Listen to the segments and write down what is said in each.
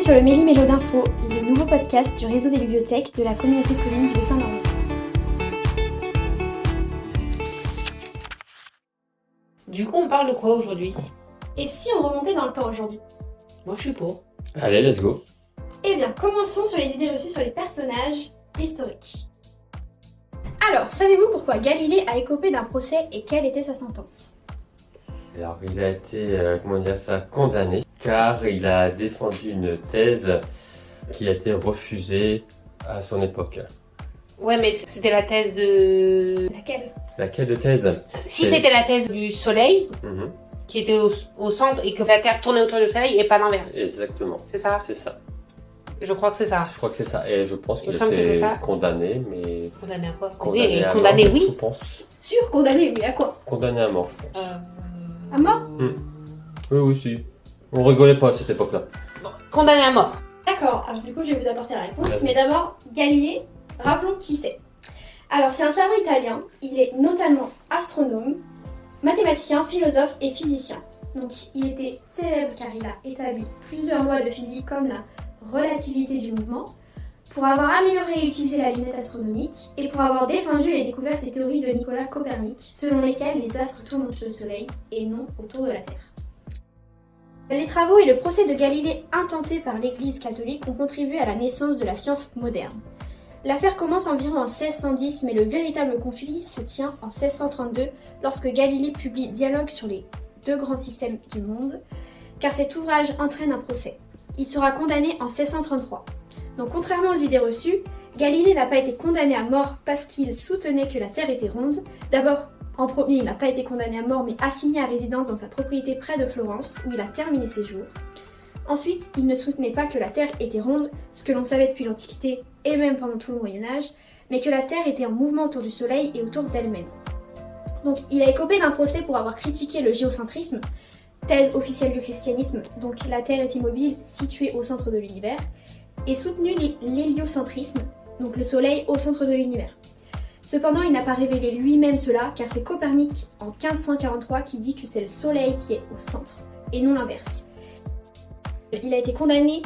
sur le Méli-Mélo d'Info, le nouveau podcast du réseau des bibliothèques de la communauté de communes du Bassin-Normand. Du coup, on parle de quoi aujourd'hui? Et si on remontait dans le temps aujourd'hui? Moi, je suis pour. Allez, let's go. Eh bien, commençons sur les idées reçues sur les personnages historiques. Alors, savez-vous pourquoi Galilée a écopé d'un procès et quelle était sa sentence? Alors, il a été, condamné, car il a défendu une thèse qui a été refusée à son époque. Ouais, mais c'était la thèse de... Laquelle de thèse? Si c'était la thèse du Soleil, qui était au centre et que la Terre tournait autour du Soleil et pas l'inverse. Exactement. C'est ça? C'est ça. Je crois que c'est ça. Je crois que c'est ça. Et je pense qu'il Il me semble que c'est était ça. condamné, mais... Condamné à quoi? Condamné à Condamné, mort, oui. je pense. Sûr, condamné, mais à quoi? Condamné à mort, je pense. À mort? Oui, si. On rigolait pas à cette époque-là. Bon, condamné à mort. D'accord, alors du coup je vais vous apporter la réponse, Vas-y. mais d'abord, Galilée, rappelons qui c'est. Alors c'est un savant italien, il est notamment astronome, mathématicien, philosophe et physicien. Donc il était célèbre car il a établi plusieurs lois de physique comme la relativité du mouvement, pour avoir amélioré et utilisé la lunette astronomique, et pour avoir défendu les découvertes et théories de Nicolas Copernic, selon lesquelles les astres tournent autour du Soleil et non autour de la Terre. Les travaux et le procès de Galilée intentés par l'Église catholique ont contribué à la naissance de la science moderne. L'affaire commence environ en 1610, mais le véritable conflit se tient en 1632 lorsque Galilée publie Dialogue sur les deux grands systèmes du monde, car cet ouvrage entraîne un procès. Il sera condamné en 1633. Donc contrairement aux idées reçues, Galilée n'a pas été condamné à mort parce qu'il soutenait que la Terre était ronde. D'abord, en premier, il n'a pas été condamné à mort mais assigné à résidence dans sa propriété près de Florence, où il a terminé ses jours. Ensuite, il ne soutenait pas que la Terre était ronde, ce que l'on savait depuis l'Antiquité et même pendant tout le Moyen-Âge, mais que la Terre était en mouvement autour du Soleil et autour d'elle-même. Donc il a écopé d'un procès pour avoir critiqué le géocentrisme, thèse officielle du christianisme, donc la Terre est immobile, située au centre de l'univers, et soutenu l'héliocentrisme, donc le Soleil au centre de l'univers. Cependant, il n'a pas révélé lui-même cela, car c'est Copernic en 1543 qui dit que c'est le Soleil qui est au centre, et non l'inverse. Il a été condamné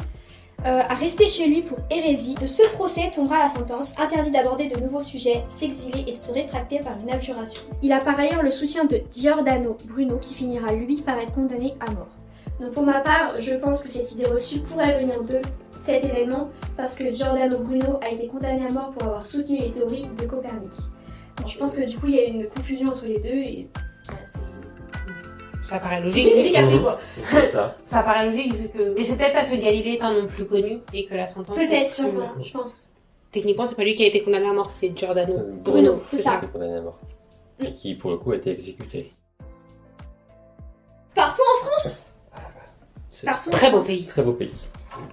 à rester chez lui pour hérésie. De ce procès tombera la sentence, interdit d'aborder de nouveaux sujets, s'exiler et se rétracter par une abjuration. Il a par ailleurs le soutien de Giordano Bruno, qui finira lui par être condamné à mort. Donc pour ma part, je pense que cette idée reçue pourrait venir de cet événement, parce que Giordano Bruno a été condamné à mort pour avoir soutenu les théories de Copernic. Donc je pense que du coup il y a eu une confusion entre les deux et Ça paraît c'est logique. Galilée qui a pris quoi. C'est ça. Ça paraît logique vu que... Mais c'est peut-être parce que Galilée est un nom plus connu et que la sentence... Peut-être, est plus- sûrement, je pense. Techniquement, c'est pas lui qui a été condamné à mort, c'est Giordano Bruno, Bruno. c'est ça. Condamné à mort. Et qui, pour le coup, a été exécuté. Partout en France. C'est Partout en Très beau France. pays. très beau pays.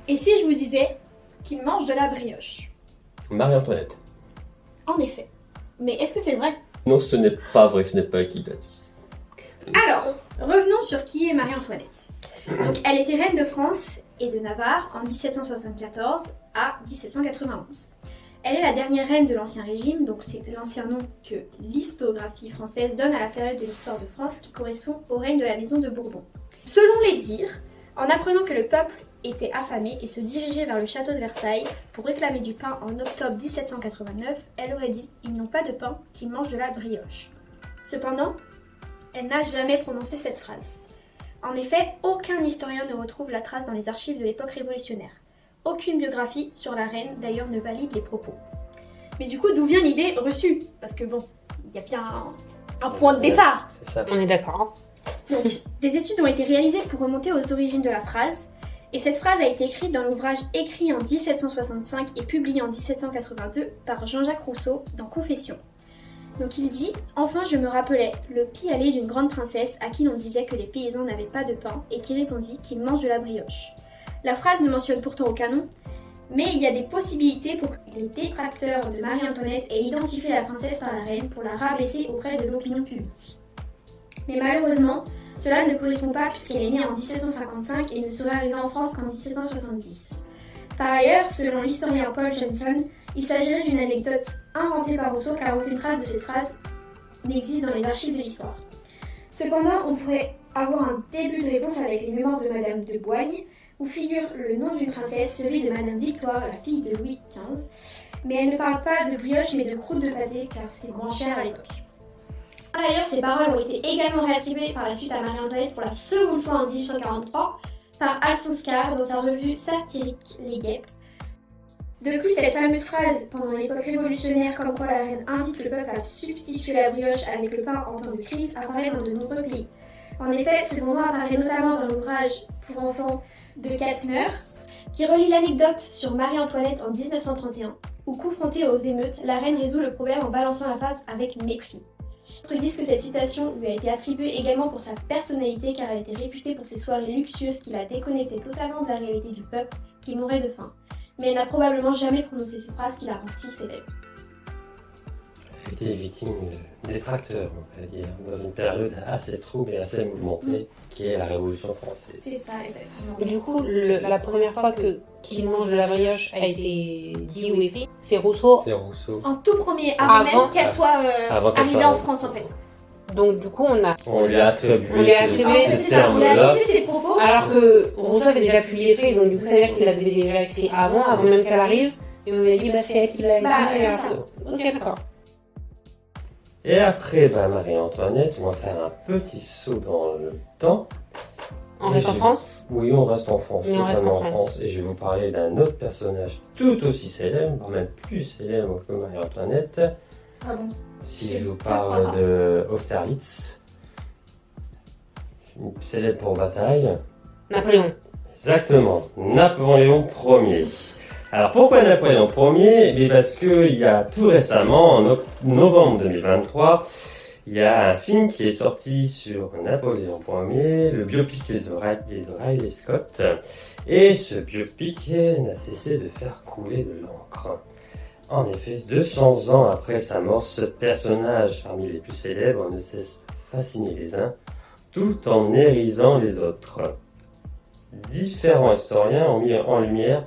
Et si je vous disais qu'il mange de la brioche? Marie-Antoinette. En effet. Mais est-ce que c'est vrai? Non, ce n'est pas vrai, ce n'est pas elle qui l'a dit. Alors, revenons sur qui est Marie-Antoinette. Donc, elle était reine de France et de Navarre en 1774 à 1791. Elle est la dernière reine de l'Ancien Régime, donc c'est l'ancien nom que l'histographie française donne à la période de l'histoire de France qui correspond au règne de la maison de Bourbon. Selon les dires, en apprenant que le peuple était affamé et se dirigeait vers le château de Versailles pour réclamer du pain en octobre 1789, elle aurait dit « Ils n'ont pas de pain, qu'ils mangent de la brioche ». Cependant, elle n'a jamais prononcé cette phrase. En effet, aucun historien ne retrouve la trace dans les archives de l'époque révolutionnaire. Aucune biographie sur la reine, d'ailleurs, ne valide les propos. Mais du coup, d'où vient l'idée reçue? Parce que bon, il y a bien un point de départ. C'est ça. On est d'accord. Donc, des études ont été réalisées pour remonter aux origines de la phrase, et cette phrase a été écrite dans l'ouvrage écrit en 1765 et publié en 1782 par Jean-Jacques Rousseau dans Confessions. Donc il dit « Enfin je me rappelais le pis-aller d'une grande princesse à qui l'on disait que les paysans n'avaient pas de pain et qui répondit qu'ils mangent de la brioche. » La phrase ne mentionne pourtant aucun nom, mais il y a des possibilités pour que les détracteurs de Marie-Antoinette aient identifié la princesse par la reine pour la rabaisser auprès de l'opinion publique. Mais malheureusement, cela ne correspond pas puisqu'elle est née en 1755 et ne serait arrivée en France qu'en 1770. Par ailleurs, selon l'historien Paul Johnson, il s'agirait d'une anecdote inventée par Rousseau car aucune trace de cette phrase n'existe dans les archives de l'histoire. Cependant, on pourrait avoir un début de réponse avec les mémoires de Madame de Boigne, où figure le nom d'une princesse, celui de Madame Victoire, la fille de Louis XV. Mais elle ne parle pas de brioche mais de croûte de pâté car c'était moins cher à l'époque. Par ailleurs, ces paroles ont été également réattribuées par la suite à Marie-Antoinette pour la seconde fois en 1843 par Alphonse Karr dans sa revue satirique Les Guêpes. De plus, cette fameuse phrase pendant l'époque révolutionnaire comme quoi la reine invite le peuple à substituer la brioche avec le pain en temps de crise apparaît dans de nombreux pays. En effet, ce mot apparaît notamment dans l'ouvrage pour enfants de Katzner, qui relie l'anecdote sur Marie-Antoinette en 1931, où confrontée aux émeutes, la reine résout le problème en balançant la face avec mépris. D'autres disent que cette citation lui a été attribuée également pour sa personnalité car elle était réputée pour ses soirées luxueuses qui la déconnectaient totalement de la réalité du peuple qui mourait de faim. Mais elle n'a probablement jamais prononcé ces phrases qui la rendent si célèbre. Elle était victime de détracteurs, on va dire, dans une période assez trouble et assez mouvementée, qui est la Révolution française. C'est ça, exactement. Et du coup, la première fois qu'il mange de la brioche a été dit ou écrit, c'est Rousseau. C'est Rousseau. En tout premier, avant même qu'elle soit avant qu'elle arrivée soit en France en fait. Donc du coup, on lui a attribué C'est ces ça, on lui a termes-là. attribué ses propos. alors que Rousseau avait déjà publié ce livre, donc du coup, ça veut dire qu'il l'avait déjà écrit avant même qu'elle arrive. Et on lui a dit, bah c'est elle qui l'a écrit. C'est alors ça. Ok, d'accord. Et après Marie-Antoinette, on va faire un petit saut dans le temps. On reste en France. Oui, on reste en France, Oui, on reste totalement en en France. Et je vais vous parler d'un autre personnage tout aussi célèbre, même plus célèbre que Marie-Antoinette. Ah bon. Si je vous parle de Austerlitz, célèbre pour bataille. Napoléon. Exactement, Napoléon Ier. Alors pourquoi Napoléon Ier? Eh parce que il y a tout récemment, en novembre 2023, il y a un film qui est sorti sur Napoléon Ier, le biopic de Riley Scott. Et ce biopic n'a cessé de faire couler de l'encre. En effet, 200 ans après sa mort, ce personnage parmi les plus célèbres ne cesse de fasciner les uns, tout en hérisant les autres. Différents historiens ont mis en lumière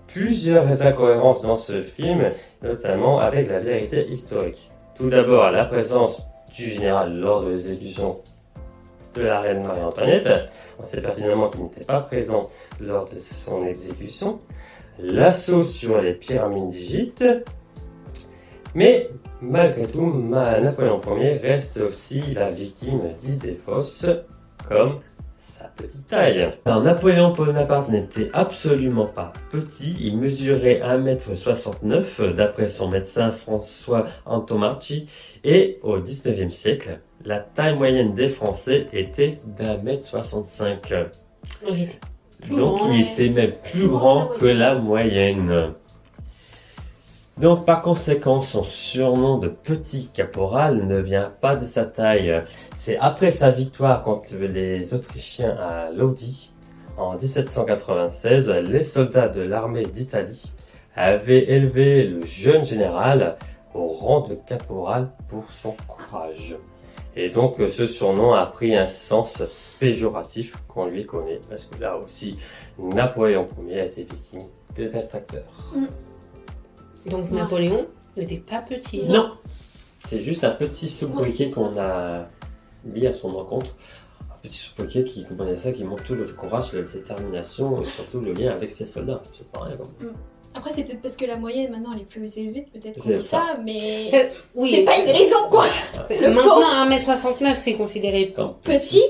plusieurs incohérences dans ce film, notamment avec la vérité historique. Tout d'abord, la présence du général lors de l'exécution de la reine Marie-Antoinette. On sait pertinemment qu'il n'était pas présent lors de son exécution. L'assaut sur les pyramides d'Égypte. Mais malgré tout, Napoléon Ier reste aussi la victime d'idées fausses, comme sa petite taille. Alors, Napoléon Bonaparte n'était absolument pas petit, il mesurait 1,69 m d'après son médecin François Antomarchi, et au 19e siècle, la taille moyenne des Français était d'1,65 m. Donc il était même plus grand que la moyenne. Donc par conséquent, son surnom de petit caporal ne vient pas de sa taille. C'est après sa victoire contre les Autrichiens à Lodi en 1796, les soldats de l'armée d'Italie avaient élevé le jeune général au rang de caporal pour son courage. Et donc ce surnom a pris un sens péjoratif qu'on lui connaît, parce que là aussi, Napoléon Ier a été victime des détracteurs. Donc Napoléon n'était pas petit. Non, c'est juste un petit sobriquet qu'on a mis à son rencontre. Un petit sobriquet qui comprenait ça, qui montre tout le courage, la détermination et surtout le lien avec ses soldats. C'est pareil comme. Après, c'est peut-être parce que la moyenne maintenant elle est plus élevée, peut-être qu'on C'est dit ça, mais Oui. c'est pas une raison quoi. Maintenant, 1,69 m, c'est considéré Comme Petit,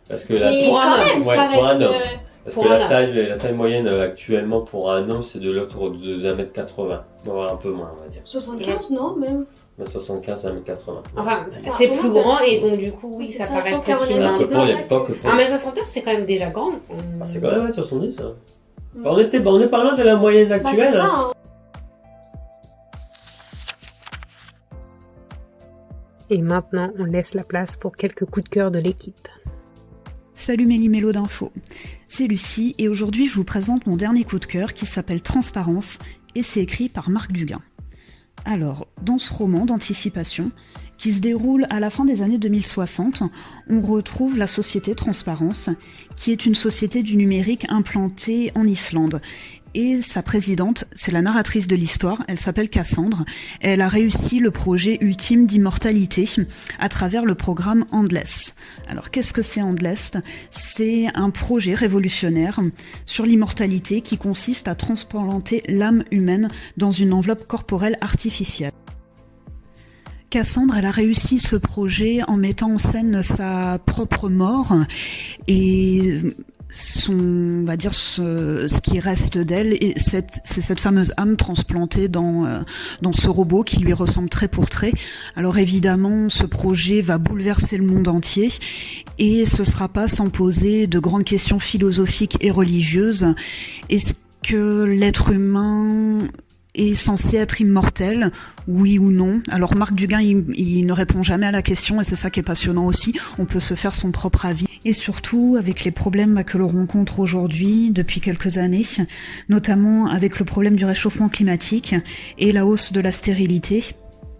Parce que mais pour un quand homme, même, ouais, ça pour un reste. homme. Parce Pour que un la taille moyenne actuellement pour un homme, c'est de l'autre de 1,80 m. Bon, un peu moins, on va dire. 75, non, même. 1,75 m, 1,80 m. Enfin, c'est plus grand et donc du coup, oui, C'est ça ça, paraît je pense qu'à petit mon avis, Parce que c'est pour maintenant. l'époque, 1,69 m, c'est quand même déjà grand. c'est quand même 1,70 m. On est pas loin de la moyenne Bah, actuelle. c'est ça, hein. Et maintenant, on laisse la place pour quelques coups de cœur de l'équipe. Salut Méli-Mélo d'Info, c'est Lucie et aujourd'hui je vous présente mon dernier coup de cœur qui s'appelle Transparence et c'est écrit par Marc Duguin. Alors, dans ce roman d'anticipation, qui se déroule à la fin des années 2060, on retrouve la société Transparence, qui est une société du numérique implantée en Islande, Et sa présidente, c'est la narratrice de l'histoire, elle s'appelle Cassandre. Elle a réussi le projet ultime d'immortalité à travers le programme Endless. Alors qu'est-ce que c'est Endless ? C'est un projet révolutionnaire sur l'immortalité qui consiste à transplanter l'âme humaine dans une enveloppe corporelle artificielle. Cassandre, elle a réussi ce projet en mettant en scène sa propre mort et on va dire ce qui reste d'elle, et c'est cette fameuse âme transplantée dans ce robot qui lui ressemble trait pour trait. Alors évidemment, ce projet va bouleverser le monde entier et ce sera pas sans poser de grandes questions philosophiques et religieuses. Est-ce que l'être humain est censé être immortel, oui ou non? Alors Marc Duguin, il ne répond jamais à la question et c'est ça qui est passionnant aussi. On peut se faire son propre avis. Et surtout, avec les problèmes que l'on rencontre aujourd'hui, depuis quelques années, notamment avec le problème du réchauffement climatique et la hausse de la stérilité,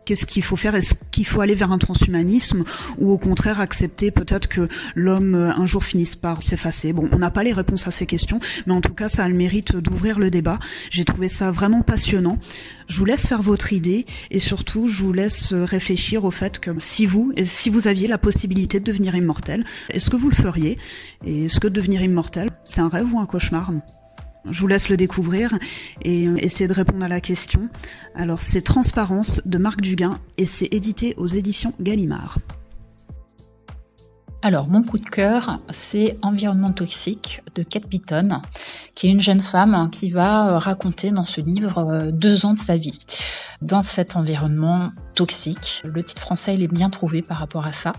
qu'est-ce qu'il faut faire? Est-ce qu'il faut aller vers un transhumanisme ou au contraire accepter peut-être que l'homme un jour finisse par s'effacer? Bon, on n'a pas les réponses à ces questions, mais en tout cas, ça a le mérite d'ouvrir le débat. J'ai trouvé ça vraiment passionnant. Je vous laisse faire votre idée et surtout, je vous laisse réfléchir au fait que si vous aviez la possibilité de devenir immortel, est-ce que vous le feriez? Et est-ce que devenir immortel, c'est un rêve ou un cauchemar? Je vous laisse le découvrir et essayer de répondre à la question. Alors, c'est Transparence de Marc Duguin et c'est édité aux éditions Gallimard. Alors, mon coup de cœur, c'est Environnement toxique de Kate Beaton, qui est une jeune femme qui va raconter dans ce livre 2 ans de sa vie. Dans cet environnement toxique, le titre français, il est bien trouvé par rapport à ça.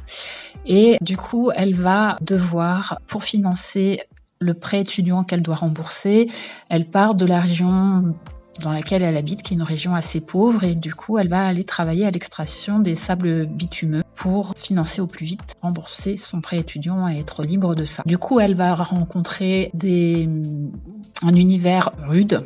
Et du coup, elle va devoir, pour financer le prêt étudiant qu'elle doit rembourser, elle part de la région dans laquelle elle habite, qui est une région assez pauvre, et du coup, elle va aller travailler à l'extraction des sables bitumeux pour financer au plus vite, rembourser son prêt étudiant et être libre de ça. Du coup, elle va rencontrer un univers rude,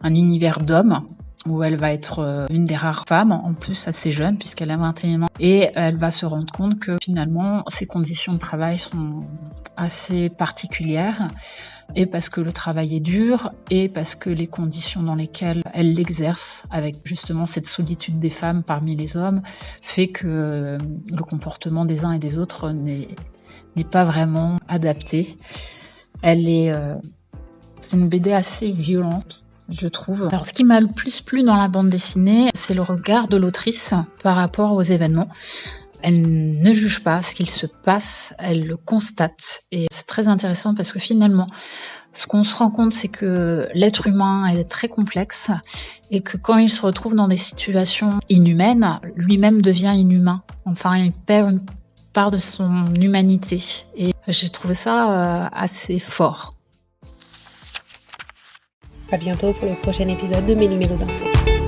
un univers d'hommes, où elle va être une des rares femmes, en plus assez jeune, puisqu'elle a 21 ans. Et elle va se rendre compte que finalement, ses conditions de travail sont assez particulières, et parce que le travail est dur, et parce que les conditions dans lesquelles elle l'exerce, avec justement cette solitude des femmes parmi les hommes, fait que le comportement des uns et des autres n'est pas vraiment adapté. C'est une BD assez violente, je trouve. Alors, ce qui m'a le plus plu dans la bande dessinée, c'est le regard de l'autrice par rapport aux événements. Elle ne juge pas ce qu'il se passe, elle le constate. Et c'est très intéressant parce que finalement, ce qu'on se rend compte, c'est que l'être humain est très complexe et que quand il se retrouve dans des situations inhumaines, lui-même devient inhumain. Enfin, il perd une part de son humanité. Et j'ai trouvé ça assez fort. À bientôt pour le prochain épisode de Méli-Mélo d'Info.